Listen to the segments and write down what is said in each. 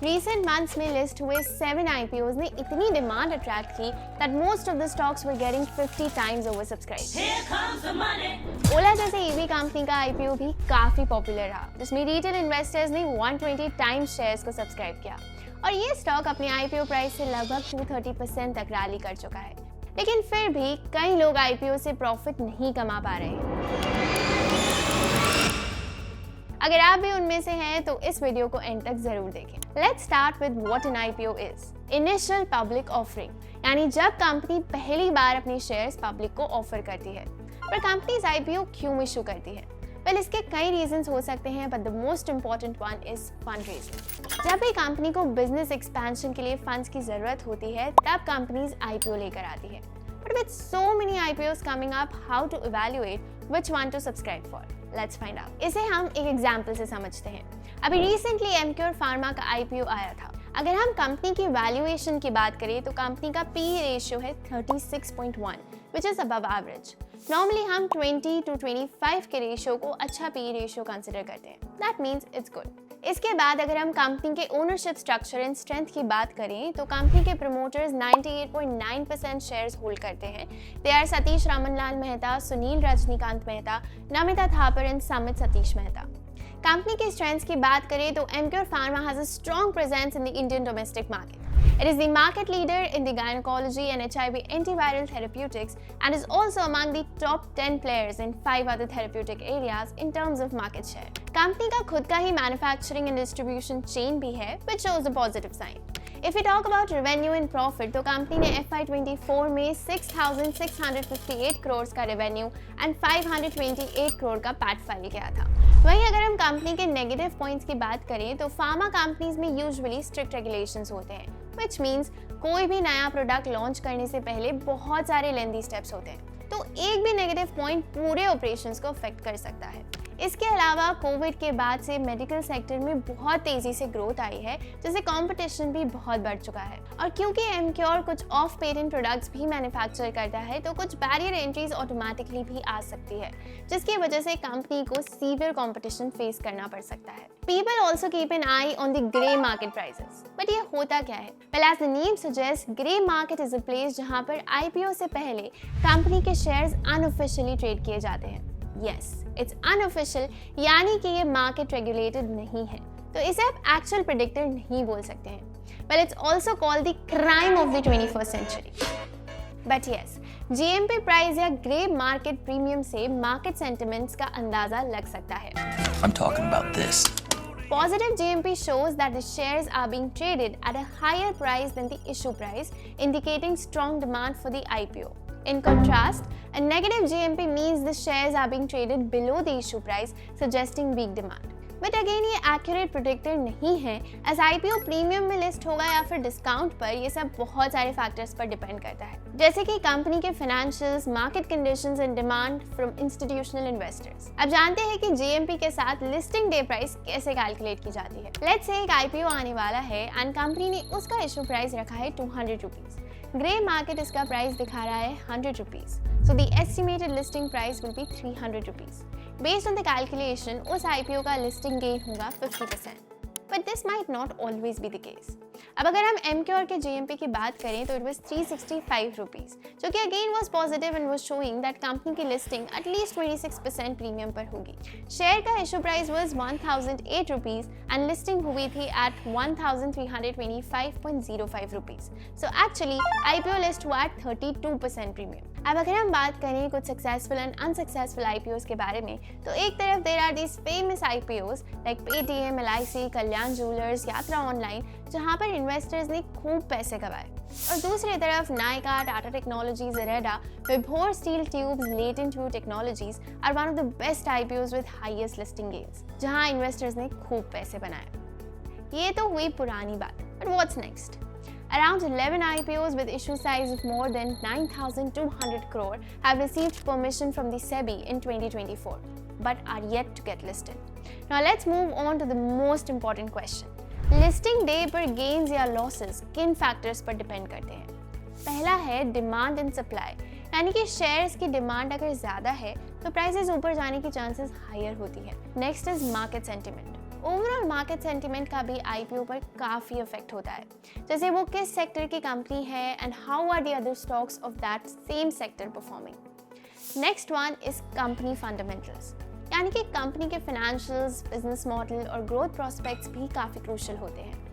Recent months में list हुए 7 IPOs ने इतनी डिमांड अट्रैक्ट की that most of the stocks were getting 50 times oversubscribed. ओला जैसे EV कंपनी का IPO भी काफी पॉपुलर रहा, जिसमें रिटेल इन्वेस्टर्स ने 120 टाइम्स शेयर्स को सब्सक्राइब किया और ये स्टॉक अपने IPO प्राइस से लगभग 230% तक रैली कर चुका है। लेकिन फिर भी कई लोग IPO से प्रॉफिट नहीं कमा पा रहे हैं। अगर आप भी उनमें से हैं तो इस वीडियो को एंड तक जरूर देखें। Let's start with what an IPO is. Initial public offering, यानी जब कंपनी पहली बार अपने शेयर्स पब्लिक को ऑफर करती है। पर कंपनीज IPO क्यों इशू करती है? वेल, इसके कई रीजंस हो सकते हैं, but the most important one is fund raising. जब भी कंपनी को बिजनेस एक्सपेंशन के लिए फंड्स की जरूरत होती है, तब कंपनीज IPO लेकर आती है। But with so many IPOs coming up, how to evaluate which one to subscribe for? Let's find out. इसे हम एक एग्जांपल से समझते हैं। अभी रिसेंटली एमक्योर फार्मा का IPO आया था। अगर हम कंपनी की वैल्यूएशन की बात करें तो कंपनी का PE रेशियो है 36.1, which is above average. Normally हम 20 to 25 के रेशियो को अच्छा PE रेशियो कंसिडर करते हैं। That means it's good. इसके बाद अगर हम कंपनी के ओनरशिप स्ट्रक्चर एंड स्ट्रेंथ की बात करें तो कंपनी के प्रमोटर्स 98.9% शेयर्स होल्ड करते हैं। They are Satish Ramanlal Mehta, Sunil Rajnikant Mehta, Namita Thapar and Samit Satish Mehta. Company के स्ट्रेंथ्स की बात करें तो Emcure pharma has a strong presence in the Indian domestic market. It is the market leader in the gynecology and HIV antiviral therapeutics and is also among the top 10 players in 5 other therapeutic areas in terms of market share. Company का खुद का ही manufacturing and distribution chain भी है, which shows a positive sign. If we talk about revenue and profit, तो company ने FY24 में 6,658 करोड़ का revenue and 528 crore का पैट फाइल किया था। वहीं अगर हम कंपनी के नेगेटिव पॉइंट्स की बात करें तो फार्मा कंपनीज में यूजुअली स्ट्रिक्ट रेगुलेशंस होते हैं, which means कोई भी नया प्रोडक्ट लॉन्च करने से पहले बहुत सारे लेंथी स्टेप्स होते हैं, तो एक भी नेगेटिव पॉइंट पूरे ऑपरेशंस को अफेक्ट कर सकता है। इसके अलावा कोविड के बाद से मेडिकल सेक्टर में बहुत तेजी से ग्रोथ आई है, जिससे कंपटीशन भी बहुत बढ़ चुका है। और क्योंकि एमक्योर कुछ ऑफ पेटेंट प्रोडक्ट्स भी मैन्युफैक्चर करता है, तो कुछ बैरियर एंट्रीज ऑटोमेटिकली भी आ सकती है, जिसकी वजह से कंपनी को सीवियर कंपटीशन फेस करना पड़ सकता है। People also keep an eye on the grey market prices. But ये होता क्या है? Well, as the name suggests, grey market is a place जहाँ पर IPO से पहले कंपनी के शेयर्स अनऑफिशियली ट्रेड किए जाते हैं। Yes, it's unofficial, यानी कि ये मार्केट रेगुलेटेड नहीं है, तो इसे आप एक्चुअल प्रेडिक्टर नहीं बोल सकते हैं। Well, it's also called the crime of the 21st century. But yes, GMP price या ग्रे मार्केट प्रीमियम से मार्केट सेंटिमेंट्स का अंदाजा लग सकता है। I'm talking about this. Positive GMP shows that the shares are being traded at a higher price than the issue price, indicating strong demand for the IPO. In contrast, a negative GMP means the shares are being traded below the issue price, suggesting weak demand. But again, ये accurate predictor नहीं है, as IPO premium में list होगा या फिर discount पर, ये सब बहुत सारे फैक्टर्स पर डिपेंड करता है, जैसे कि कंपनी के financials, market conditions and demand from institutional investors. अब जानते हैं कि GMP के साथ लिस्टिंग डे प्राइस कैसे कैलकुलेट की जाती है। लेट्स से एक IPO आने वाला है एंड कंपनी ने उसका इशू प्राइस रखा है 200 रुपीज। ग्रे मार्केट इसका प्राइस दिखा रहा है 100 rupees, so the estimated listing price will be 300 rupees. Based on the calculation, उस IPO का लिस्टिंग गेन होगा 50%, but this might not always be the case. अब अगर हम एमक्योर के GMP की बात करें तो इट वाज 365 रुपीज, जो कि again was positive and was showing that company की लिस्टिंग एटलीस्ट 26% प्रीमियम पर होगी। शेयर का issue price was 1008 rupees and listing हुई थी at 1325.05 rupees, so actually IPO list हुआ एट 32% प्रीमियम। अब अगर हम बात करें कुछ सक्सेसफुल एंड अनसक्सेसफुल IPOs के बारे में, तो एक तरफ there are these famous IPOs like Paytm, LIC, Kalyan jewellers, Yatra online, जहां पर इन्वेस्टर्स ने खूब पैसे कमाए, और दूसरी तरफ Nykaa, Tata technologies, Zereda, Vibhor steel tubes, latent view technologies are one of the best IPOs with highest listing gains, जहां इन्वेस्टर्स ने खूब पैसे बनाए। ये तो हुई पुरानी बात, but what's next? Around 11 IPOs with issue size of more than 9,200 crore have received permission from the SEBI in 2024, but are yet to get listed. Now let's move on to the most important question. Listing day पर gains या losses किन factors पर depend करते हैं? पहला है demand and supply, यानी कि शेयर्स की डिमांड अगर ज़्यादा है तो प्राइसेस ऊपर जाने की चांसेस हायर होती है। Next is market sentiment, overall market sentiment का भी आईपीओ पर काफ़ी इफेक्ट होता है, जैसे वो किस सेक्टर की कंपनी है and how are the other stocks of that same sector performing. Next one is company fundamentals, यानी कि कंपनी के फाइनेंशियल्स, बिजनेस मॉडल और ग्रोथ प्रोस्पेक्ट्स भी काफ़ी क्रूशियल होते हैं।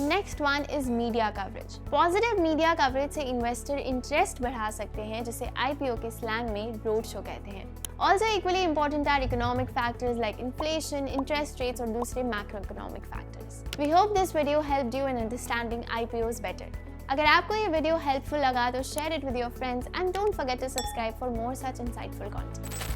Next one is media coverage. Positive media coverage से investor interest बढ़ा सकते हैं, जिसे आईपीओ के स्लैंग में रोड शो कहते हैं। Also equally important are economic factors like inflation, interest rates और दूसरे macro economic factors. We hope this video helped you in understanding IPOs better. अगर आपको ये वीडियो हेल्पफुल लगा तो share it with your friends and don't forget to subscribe for more such insightful content.